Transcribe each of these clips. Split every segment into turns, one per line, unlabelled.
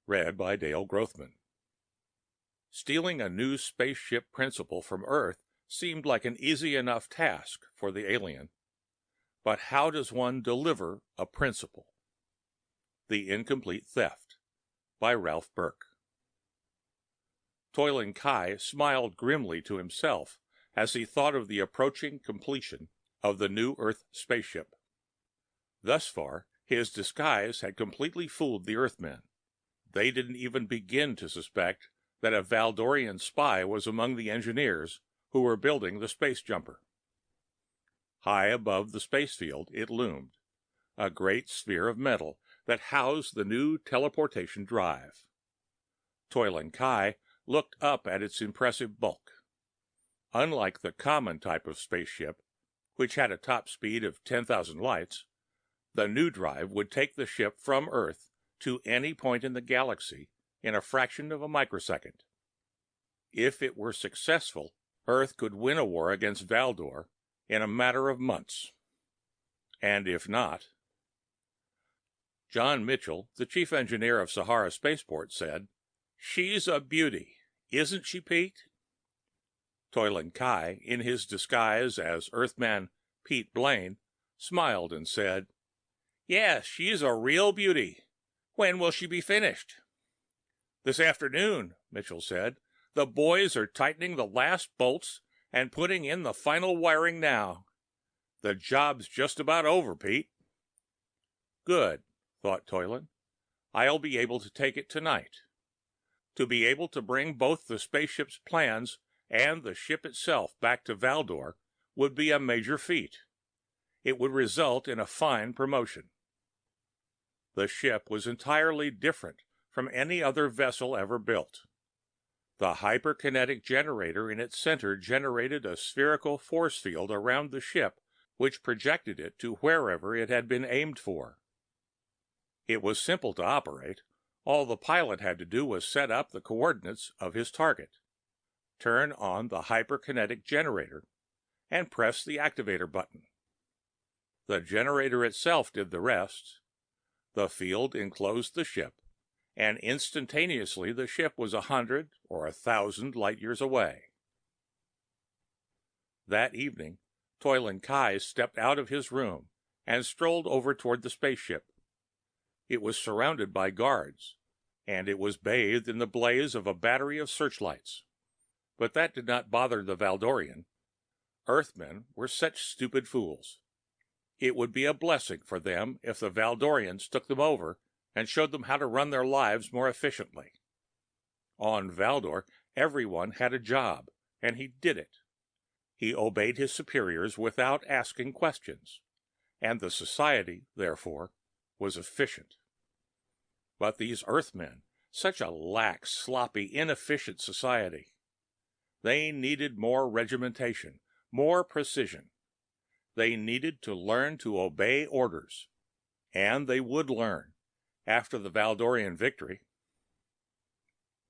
Read by Dale Grothman. Stealing a new spaceship principle from Earth seemed like an easy enough task for the alien. But how does one deliver a principle? The Incomplete Theft by Ralph Burke. Toiling Kai smiled grimly to himself as he thought of the approaching completion of the new Earth spaceship. Thus far, his disguise had completely fooled the Earthmen. They didn't even begin to suspect that a Valdorian spy was among the engineers who were building the space jumper. High above the space field it loomed, a great sphere of metal that housed the new teleportation drive. Toiling Kai looked up at its impressive bulk. Unlike the common type of spaceship, which had a top speed of 10,000 lights, the new drive would take the ship from Earth to any point in the galaxy in a fraction of a microsecond. If it were successful, Earth could win a war against Valdor in a matter of months. And if not... John Mitchell, the chief engineer of Sahara Spaceport, said, "She's a beauty, isn't she, Pete?" Toiling Kai, in his disguise as Earthman Pete Blaine, smiled and said, "Yes, she's a real beauty. When will she be finished?" "This afternoon," Mitchell said. "The boys are tightening the last bolts and putting in the final wiring now. The job's just about over, Pete." Good, thought Toylan. I'll be able to take it tonight. To be able to bring both the spaceship's plans and the ship itself back to Valdor would be a major feat. It would result in a fine promotion. The ship was entirely different from any other vessel ever built. The hyperkinetic generator in its center generated a spherical force field around the ship which projected it to wherever it had been aimed for. It was simple to operate. All the pilot had to do was set up the coordinates of his target, turn on the hyperkinetic generator, and press the activator button. The generator itself did the rest. The field enclosed the ship, and instantaneously the ship was 100 or 1,000 light years away. That evening, Toiling Kai stepped out of his room and strolled over toward the spaceship. It was surrounded by guards, and it was bathed in the blaze of a battery of searchlights. But that did not bother the Valdorian. Earthmen were such stupid fools. It would be a blessing for them if the Valdorians took them over and showed them how to run their lives more efficiently. On Valdor, everyone had a job, and he did it. He obeyed his superiors without asking questions, and the society, therefore, was efficient. But these Earthmen, such a lax, sloppy, inefficient society. They needed more regimentation, more precision. They needed to learn to obey orders. And they would learn, after the Valdorian victory.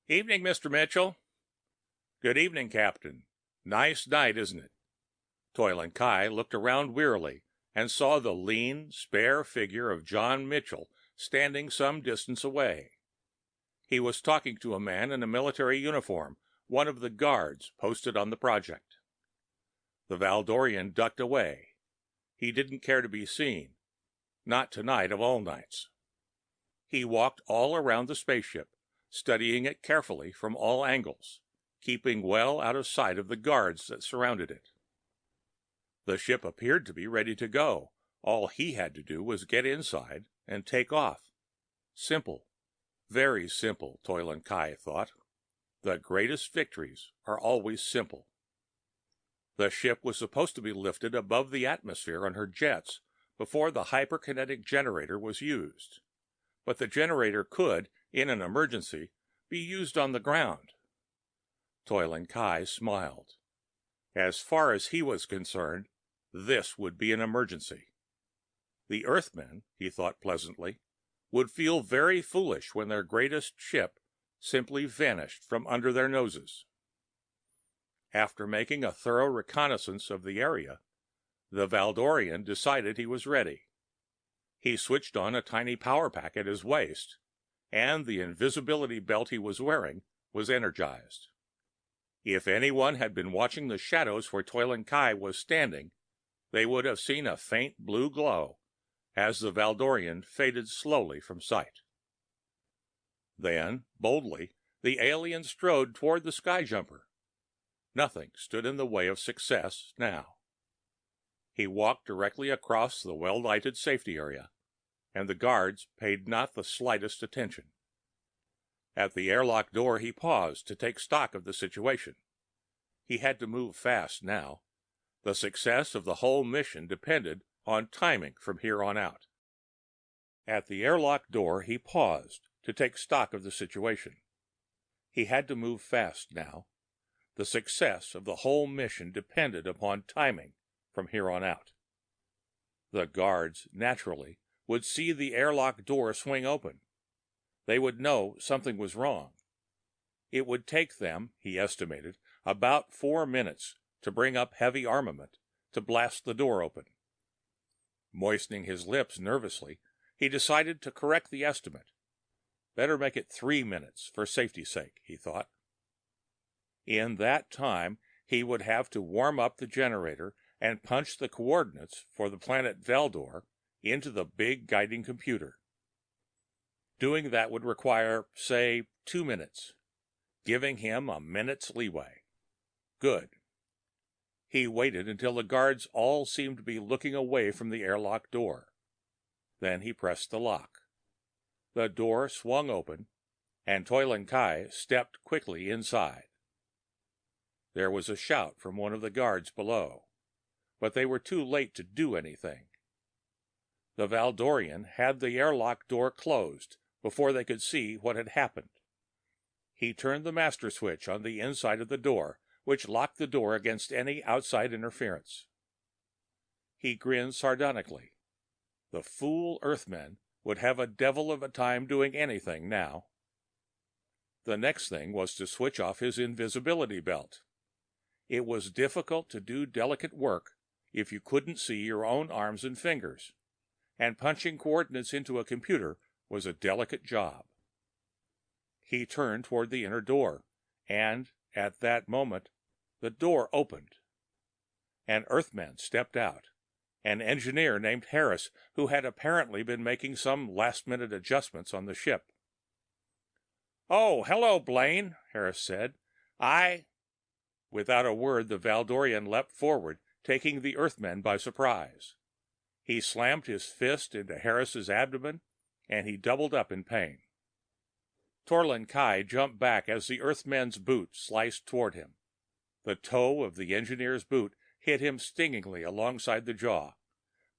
"Evening, Mr. Mitchell." "Good evening, Captain. Nice night, isn't it?" Toiling Kai looked around wearily and saw the lean, spare figure of John Mitchell standing some distance away. He was talking to a man in a military uniform, one of the guards posted on the project. The Valdorian ducked away. He didn't care to be seen. Not tonight of all nights. He walked all around the spaceship, studying it carefully from all angles, keeping well out of sight of the guards that surrounded it. The ship appeared to be ready to go. All he had to do was get inside and take off. Simple. Very simple, Toiling Kai thought. The greatest victories are always simple. The ship was supposed to be lifted above the atmosphere on her jets before the hyperkinetic generator was used. But the generator could, in an emergency, be used on the ground. Toiling Kai smiled. As far as he was concerned, this would be an emergency. The Earthmen, he thought pleasantly, would feel very foolish when their greatest ship simply vanished from under their noses. After making a thorough reconnaissance of the area, the Valdorian decided he was ready. He switched on a tiny power pack at his waist and the invisibility belt he was wearing was energized. If anyone had been watching the shadows where Toiling Kai was standing, they would have seen a faint blue glow as the Valdorian faded slowly from sight. Then, boldly, the alien strode toward the skyjumper. Nothing stood in the way of success now. He walked directly across the well-lighted safety area, and the guards paid not the slightest attention. At the airlock door he paused to take stock of the situation. He had to move fast now. The success of the whole mission depended on timing from here on out. At the airlock door he paused to take stock of the situation. He had to move fast now. The success of the whole mission depended upon timing from here on out. The guards, naturally, would see the airlock door swing open. They would know something was wrong. It would take them, he estimated, about 4 minutes to bring up heavy armament to blast the door open. Moistening his lips nervously, he decided to correct the estimate. Better make it 3 minutes for safety's sake, he thought. In that time, he would have to warm up the generator and punch the coordinates for the planet Veldor into the big guiding computer. Doing that would require, say, 2 minutes, giving him a minute's leeway. Good. He waited until the guards all seemed to be looking away from the airlock door. Then he pressed the lock. The door swung open, and Toiling Kai stepped quickly inside. There was a shout from one of the guards below, but they were too late to do anything. The Valdorian had the airlock door closed before they could see what had happened. He turned the master switch on the inside of the door, which locked the door against any outside interference. He grinned sardonically. The fool Earthmen would have a devil of a time doing anything now. The next thing was to switch off his invisibility belt. It was difficult to do delicate work if you couldn't see your own arms and fingers, and punching coordinates into a computer was a delicate job. He turned toward the inner door, and at that moment the door opened. An Earthman stepped out, an engineer named Harris, who had apparently been making some last-minute adjustments on the ship. "Oh, hello, Blaine," Harris said. Without a word, the Valdorian leapt forward, taking the Earthman by surprise. He slammed his fist into Harris's abdomen, and he doubled up in pain. Toiling Kai jumped back as the Earthman's boot sliced toward him. The toe of the engineer's boot hit him stingingly alongside the jaw,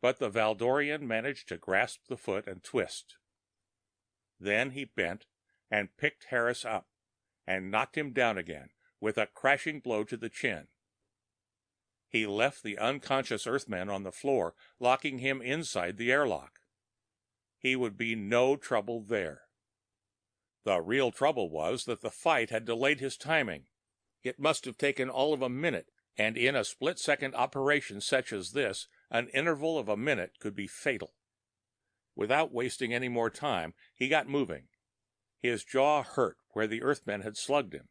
but the Valdorian managed to grasp the foot and twist. Then he bent and picked Harris up and knocked him down again with a crashing blow to the chin. He left the unconscious Earthman on the floor, locking him inside the airlock. He would be no trouble there. The real trouble was that the fight had delayed his timing. It must have taken all of a minute, and in a split-second operation such as this, an interval of a minute could be fatal. Without wasting any more time, he got moving. His jaw hurt where the Earthman had slugged him,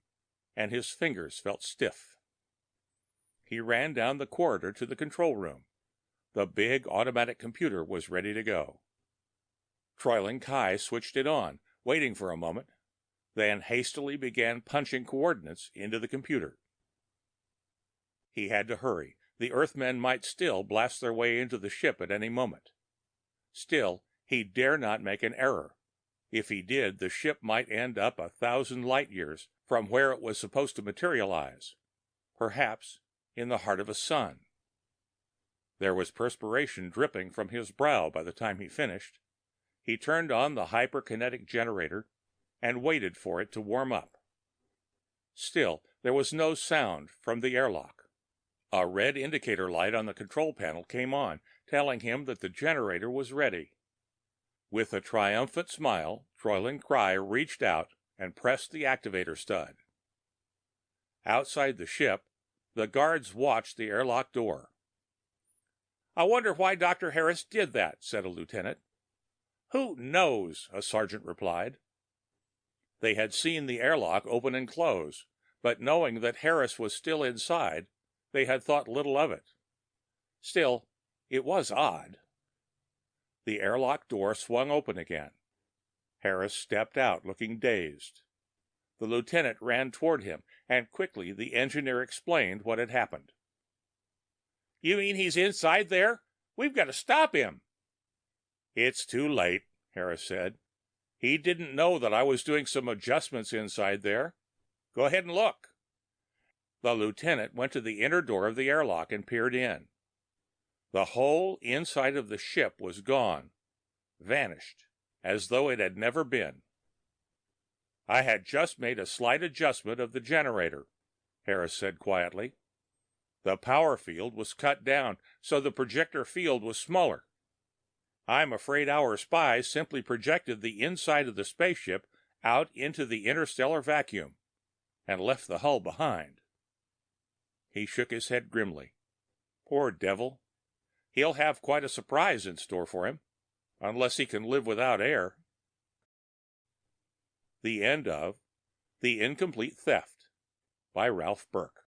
and his fingers felt stiff. He ran down the corridor to the control room. The big automatic computer was ready to go. Toiling Kai switched it on, waiting for a moment, then hastily began punching coordinates into the computer. He had to hurry. The Earthmen might still blast their way into the ship at any moment. Still, he dare not make an error. If he did, the ship might end up 1,000 light-years from where it was supposed to materialize, perhaps in the heart of a sun. There was perspiration dripping from his brow by the time he finished. He turned on the hyperkinetic generator and waited for it to warm up. Still, there was no sound from the airlock. A red indicator light on the control panel came on, telling him that the generator was ready. With a triumphant smile, Toiling Kai reached out and pressed the activator stud. Outside the ship, the guards watched the airlock door. "I wonder why Dr. Harris did that," said a lieutenant. "Who knows?" a sergeant replied. They had seen the airlock open and close, but knowing that Harris was still inside, they had thought little of it. Still, it was odd. The airlock door swung open again. Harris stepped out, looking dazed. The lieutenant ran toward him, and quickly the engineer explained what had happened. "You mean he's inside there? We've got to stop him." "It's too late," Harris said. "He didn't know that I was doing some adjustments inside there. Go ahead and look." The lieutenant went to the inner door of the airlock and peered in. The whole inside of the ship was gone, vanished, as though it had never been. "I had just made a slight adjustment of the generator," Harris said quietly. "The power field was cut down, so the projector field was smaller. I'm afraid our spies simply projected the inside of the spaceship out into the interstellar vacuum and left the hull behind." He shook his head grimly. "Poor devil. He'll have quite a surprise in store for him, unless he can live without air." The end of The Incomplete Theft by Ralph Burke.